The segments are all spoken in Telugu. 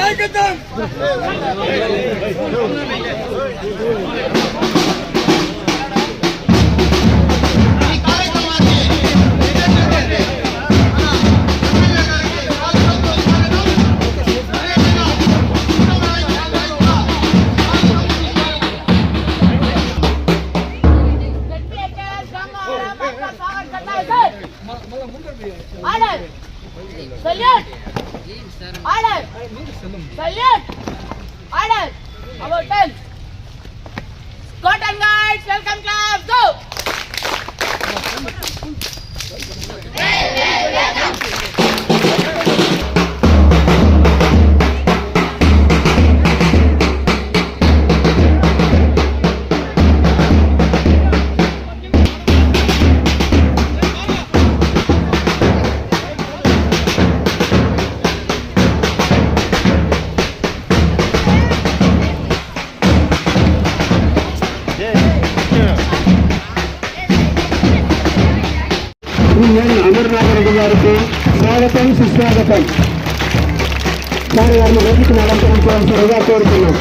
నాయకత్వం Salute! Order! Salute! Order! About 10. Scott and guides, welcome class, go! Amarnath Reddy గారికి స్వాగతం సుస్వాగతం. వారి వారిని వేదికను అలంకరించవలసిందిగా కోరుతున్నాం.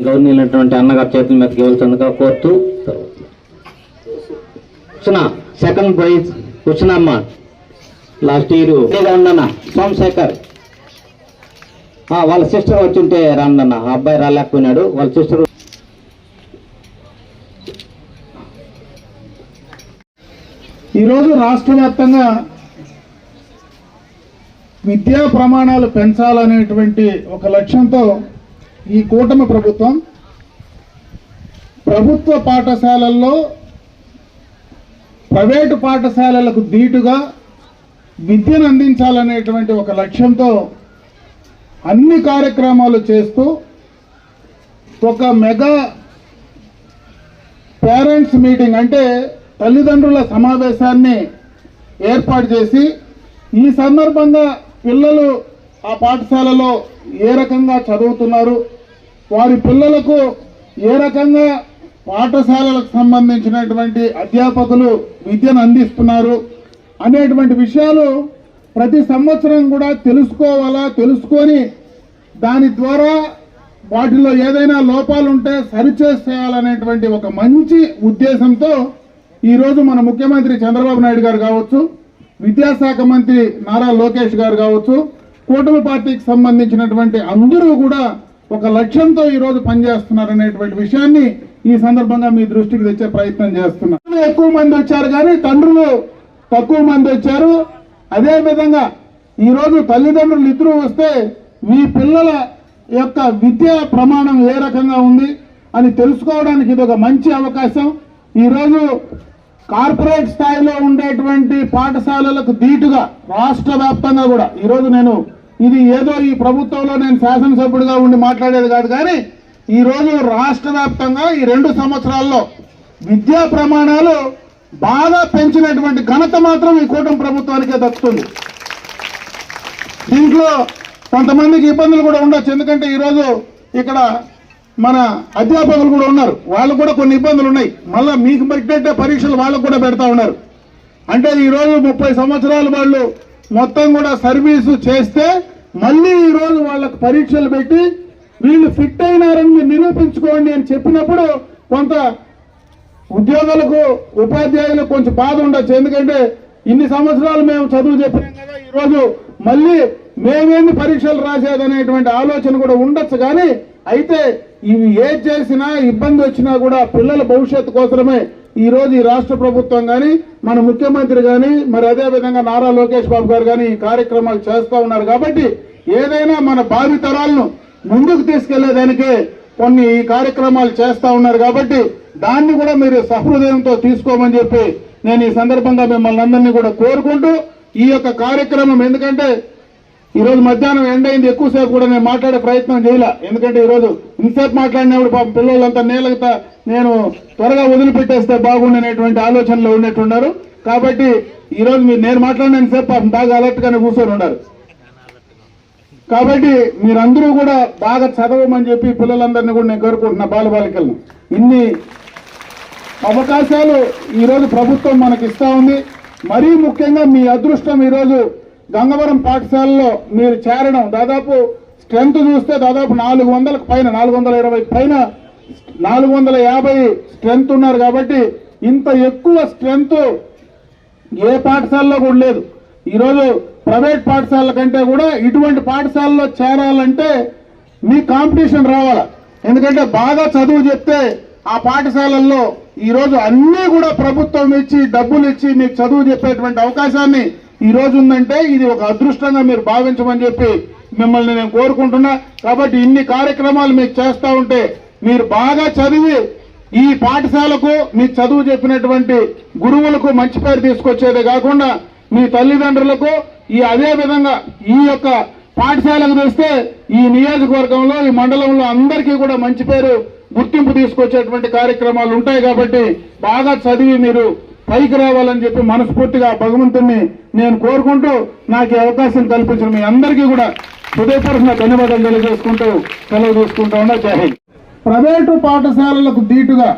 గవర్నమెంట్ అన్నగారి చేతుల మీదకి ఇవ్వాల్సిందిగా కోరుతూ సెకండ్ ప్రైజ్ కూర్చున్నమ్మ లాస్ట్ ఇయర్ ఉండన్న సోమశేఖర్ వాళ్ళ సిస్టర్ వచ్చింటే రాందన్న అబ్బాయి రాలేకపోయినాడు. వాళ్ళ సిస్టర్ ఈరోజు రాష్ట్ర వ్యాప్తంగా విద్యా ప్రమాణాలు పెంచాలనేటువంటి ఒక లక్ష్యంతో ఈ కూటమి ప్రభుత్వం ప్రభుత్వ పాఠశాలల్లో ప్రైవేటు పాఠశాలలకు ధీటుగా విద్యను అందించాలనేటువంటి ఒక లక్ష్యంతో అన్ని కార్యక్రమాలు చేస్తూ ఒక మెగా పేరెంట్స్ మీటింగ్ అంటే తల్లిదండ్రుల సమావేశాన్ని ఏర్పాటు చేసి ఈ సందర్భంగా పిల్లలు ఆ పాఠశాలలో ఏ రకంగా చదువుతున్నారు, వారి పిల్లలకు ఏ రకంగా పాఠశాలలకు సంబంధించినటువంటి అధ్యాపకులు విద్యను అందిస్తున్నారు అనేటువంటి విషయాలు ప్రతి సంవత్సరం కూడా తెలుసుకొని దాని ద్వారా వాటిలో ఏదైనా లోపాలు ఉంటే సరిచేసేయాలనేటువంటి ఒక మంచి ఉద్దేశంతో ఈరోజు మన ముఖ్యమంత్రి చంద్రబాబు నాయుడు గారు కావచ్చు, విద్యాశాఖ మంత్రి నారా లోకేష్ గారు కావచ్చు, కూటమి పార్టీకి సంబంధించినటువంటి అందరూ కూడా ఒక లక్ష్యంతో ఈరోజు పనిచేస్తున్నారనేటువంటి విషయాన్ని ఈ సందర్భంగా మీ దృష్టికి తెచ్చే ప్రయత్నం చేస్తున్నారు. ఎక్కువ మంది వచ్చారు కానీ తండ్రులు తక్కువ మంది వచ్చారు. అదేవిధంగా ఈరోజు తల్లిదండ్రులు ఇద్దరు వస్తే మీ పిల్లల యొక్క విద్యా ప్రమాణం ఏ రకంగా ఉంది అని తెలుసుకోవడానికి ఇది ఒక మంచి అవకాశం. ఈరోజు కార్పొరేట్ స్థాయిలో ఉండేటువంటి పాఠశాలలకు ధీటుగా రాష్ట్ర వ్యాప్తంగా కూడా ఈరోజు ఇది ఏదో ఈ ప్రభుత్వంలో నేను శాసనసభ్యుడిగా ఉండి మాట్లాడేది కాదు, కానీ ఈరోజు రాష్ట్ర వ్యాప్తంగా ఈ 2 సంవత్సరాల్లో విద్యా ప్రమాణాలు బాగా పెంచినటువంటి ఘనత మాత్రం ఈ కూటమి ప్రభుత్వానికే దక్కుతుంది. దీంట్లో కొంతమందికి ఇబ్బందులు కూడా ఉండొచ్చు, ఎందుకంటే ఈరోజు ఇక్కడ మన అధ్యాపకులు కూడా ఉన్నారు, వాళ్ళకు కూడా కొన్ని ఇబ్బందులు ఉన్నాయి. మళ్ళీ మీకు పెట్టే పరీక్షలు వాళ్ళకు కూడా పెడతా ఉన్నారు. అంటే ఈరోజు 30 సంవత్సరాలు వాళ్ళు మొత్తం కూడా సర్వీసు చేస్తే మళ్ళీ ఈరోజు వాళ్ళకు పరీక్షలు పెట్టి వీళ్ళు ఫిట్ అయినారని మీరు నిరూపించుకోండి అని చెప్పినప్పుడు కొంత ఉద్యోగులకు ఉపాధ్యాయులకు కొంచెం బాధ ఉండొచ్చు. ఎందుకంటే ఇన్ని సంవత్సరాలు మేము చదువు చెప్పినాం కదా, ఈరోజు మళ్ళీ మేమేంది పరీక్షలు రాసేదనేటువంటి ఆలోచన కూడా ఉండొచ్చు. కానీ అయితే ఇవి ఏది చేసినా ఇబ్బంది వచ్చినా కూడా పిల్లల భవిష్యత్తు కోసమే ఈరోజు ఈ రాష్ట్ర ప్రభుత్వం కానీ మన ముఖ్యమంత్రి కానీ మరి అదేవిధంగా నారా లోకేష్ బాబు గారు కానీ ఈ కార్యక్రమాలు చేస్తూ ఉన్నారు. కాబట్టి ఏదైనా మన భావితరాలను ముందుకు తీసుకెళ్లేదానికి కొన్ని ఈ కార్యక్రమాలు చేస్తా ఉన్నారు కాబట్టి దాన్ని కూడా మీరు సహృదయంతో తీసుకోమని చెప్పి నేను ఈ సందర్భంగా మిమ్మల్ని అందరినీ కూడా కోరుకుంటూ ఈ యొక్క కార్యక్రమం, ఎందుకంటే ఈరోజు మధ్యాహ్నం ఎండ్ అయింది, ఎక్కువసేపు కూడా నేను మాట్లాడే ప్రయత్నం చేయలే. ఎందుకంటే ఈరోజు ఇంతసేపు మాట్లాడినప్పుడు పాపం పిల్లలంతా నేలగతా నేను త్వరగా వదిలిపెట్టేస్తే బాగుండనేటువంటి ఆలోచనలో ఉన్నట్టున్నారు. కాబట్టి ఈరోజు నేను మాట్లాడినంతసేపు పాపం బాగా అలర్ట్ గానే కూర్చొని ఉన్నారు. కాబట్టి మీరందరూ కూడా బాగా చదవమని చెప్పి పిల్లలందరినీ కూడా నేను కోరుకుంటున్నా. బాలబాలికలను ఇన్ని అవకాశాలు ఈరోజు ప్రభుత్వం మనకి ఇస్తా ఉంది. మరీ ముఖ్యంగా మీ అదృష్టం ఈరోజు గంగవరం పాఠశాలలో మీరు చేరడం. దాదాపు స్ట్రెంత్ చూస్తే దాదాపు 400కు పైన, 420 పైన, 450 స్ట్రెంత్ ఉన్నారు. కాబట్టి ఇంత ఎక్కువ స్ట్రెంత్ ఏ పాఠశాలలో కూడా లేదు. ఈరోజు ప్రైవేట్ పాఠశాలల కంటే కూడా ఇటువంటి పాఠశాలలో చేరాలంటే మీ కాంపిటీషన్ రావాలా. ఎందుకంటే బాగా చదువు చెప్తే ఆ పాఠశాలల్లో ఈరోజు అన్నీ కూడా ప్రభుత్వం ఇచ్చి డబ్బులు ఇచ్చి మీకు చదువు చెప్పేటువంటి అవకాశాన్ని ఈ రోజు ఉందంటే ఇది ఒక అదృష్టంగా మీరు భావించమని చెప్పి మిమ్మల్ని నేను కోరుకుంటున్నా. కాబట్టి ఇన్ని కార్యక్రమాలు మీకు చేస్తా ఉంటే మీరు బాగా చదివి ఈ పాఠశాలకు మీ చదువు చెప్పినటువంటి గురువులకు మంచి పేరు తీసుకొచ్చేదే కాకుండా మీ తల్లిదండ్రులకు అదే విధంగా ఈ యొక్క పాఠశాలకు తెస్తే ఈ నియోజకవర్గంలో ఈ మండలంలో అందరికీ కూడా మంచి పేరు గుర్తింపు తీసుకొచ్చేటువంటి కార్యక్రమాలు ఉంటాయి. కాబట్టి బాగా చదివి మీరు పైకి రావాలని చెప్పి మనస్ఫూర్తిగా భగవంతుని నేను కోరుకుంటూ నాకు ఈ అవకాశం కల్పించిన మీ అందరికీ కూడా హృదయపూర్వక ధన్యవాదాలు తెలియజేసుకుంటూ సెలవు తీసుకుంటా ఉన్నా. జై హింద్. ప్రైవేటు పాఠశాలలకు దీటుగా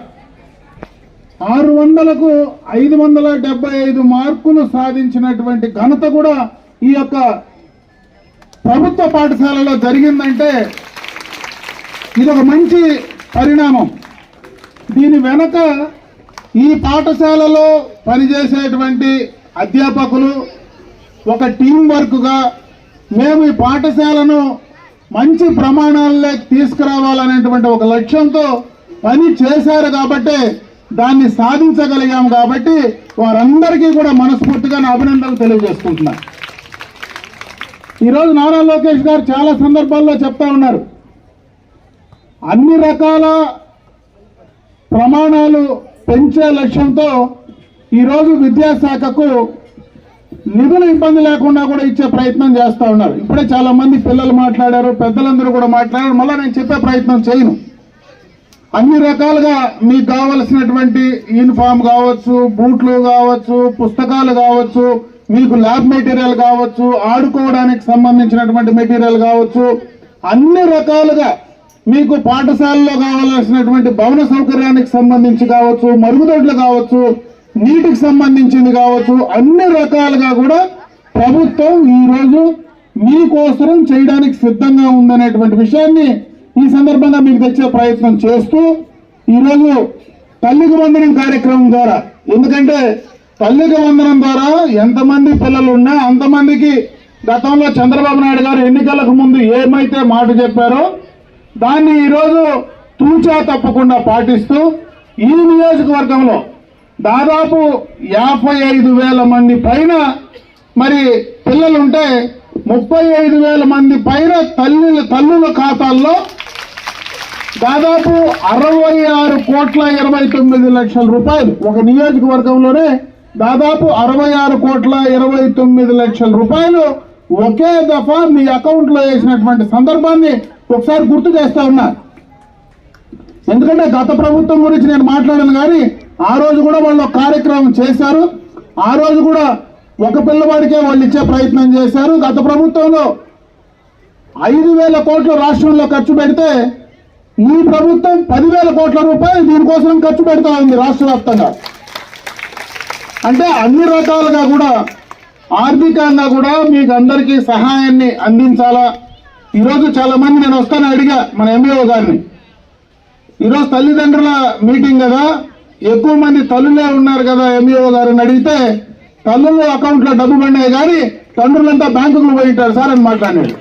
600కు 575 మార్కులు సాధించినటువంటి ఘనత కూడా ఈ యొక్క ప్రభుత్వ పాఠశాలలో జరిగిందంటే ఇది ఒక మంచి పరిణామం. దీని వెనక ఈ పాఠశాలలో పనిచేసేటువంటి అధ్యాపకులు ఒక టీం వర్క్గా మేము ఈ పాఠశాలను మంచి ప్రమాణాల్లోకి తీసుకురావాలనేటువంటి ఒక లక్ష్యంతో పని చేశారు. కాబట్టి దాన్ని సాధించగలిగాం. కాబట్టి వారందరికీ కూడా మనస్ఫూర్తిగా నా అభినందనలు తెలియజేసుకుంటున్నా. ఈరోజు నారా లోకేష్ గారు చాలా సందర్భాల్లో చెప్తా ఉన్నారు, అన్ని రకాల ప్రమాణాలు పెంచే లక్ష్యంతో ఈరోజు విద్యాశాఖకు నిధుల ఇబ్బంది లేకుండా కూడా ఇచ్చే ప్రయత్నం చేస్తూ ఉన్నారు. ఇప్పుడే చాలా మంది పిల్లలు మాట్లాడారు, పెద్దలందరూ కూడా మాట్లాడారు. మళ్ళీ నేను చెప్పే ప్రయత్నం చేయను. అన్ని రకాలుగా మీకు కావలసినటువంటి యూనిఫామ్ కావచ్చు, బూట్లు కావచ్చు, పుస్తకాలు కావచ్చు, మీకు ల్యాబ్ మెటీరియల్ కావచ్చు, ఆడుకోవడానికి సంబంధించినటువంటి మెటీరియల్ కావచ్చు, అన్ని రకాలుగా మీకు పాఠశాలలో కావాల్సినటువంటి భవన సౌకర్యానికి సంబంధించి కావచ్చు, మరుగుదొడ్లు కావచ్చు, నీటికి సంబంధించింది కావచ్చు, అన్ని రకాలుగా కూడా ప్రభుత్వం ఈరోజు మీకోసం చేయడానికి సిద్ధంగా ఉందనేటువంటి విషయాన్ని ఈ సందర్భంగా మీకు తెచ్చే ప్రయత్నం చేస్తూ ఈరోజు తల్లికి వందనం కార్యక్రమం ద్వారా, ఎందుకంటే తల్లికి వందనం ద్వారా ఎంతమంది పిల్లలు ఉన్నా అంతమందికి గతంలో చంద్రబాబు నాయుడు గారు ఎన్నికలకు ముందు ఏమైతే మాట చెప్పారో దాన్ని ఈరోజు తూచా తప్పకుండా పాటిస్తూ ఈ నియోజకవర్గంలో దాదాపు 55,000 మంది పైన మరి పిల్లలుంటే 35,000 మంది పైన తల్లుల ఖాతాల్లో దాదాపు 66,29,00,000 రూపాయలు, ఒక నియోజకవర్గంలోనే దాదాపు 66,29,00,000 రూపాయలు ఒకే దఫా మీ అకౌంట్ లో వేసినటువంటి సందర్భాన్ని ఒకసారి గుర్తు చేస్తా ఉన్నా. ఎందుకంటే గత ప్రభుత్వం గురించి నేను మాట్లాడాను, కానీ ఆ రోజు కూడా వాళ్ళు ఒక కార్యక్రమం చేశారు. ఆ రోజు కూడా ఒక పిల్లవాడికే వాళ్ళు ఇచ్చే ప్రయత్నం చేశారు. గత ప్రభుత్వంలో 5,000 కోట్లు రాష్ట్రంలో ఖర్చు పెడితే ఈ ప్రభుత్వం 10,000 కోట్ల రూపాయలు దీనికోసం ఖర్చు పెడతా ఉంది రాష్ట్ర వ్యాప్తంగా. అంటే అన్ని రకాలుగా కూడా ఆర్థికంగా కూడా మీకు అందరికీ సహాయాన్ని అందించాలా. ఈరోజు చాలా మంది నేను వస్తాను అడిగా మన ఎంఈఓ గారిని, ఈరోజు తల్లిదండ్రుల మీటింగ్ కదా, ఎక్కువ మంది తల్లులే ఉన్నారు కదా ఎంఈఓ గారిని అడిగితే తల్లుల అకౌంట్లో డబ్బు పడినాయి కానీ తండ్రులంతా బ్యాంకుకు పోయింటారు సార్ అని మాట్లాడాడు.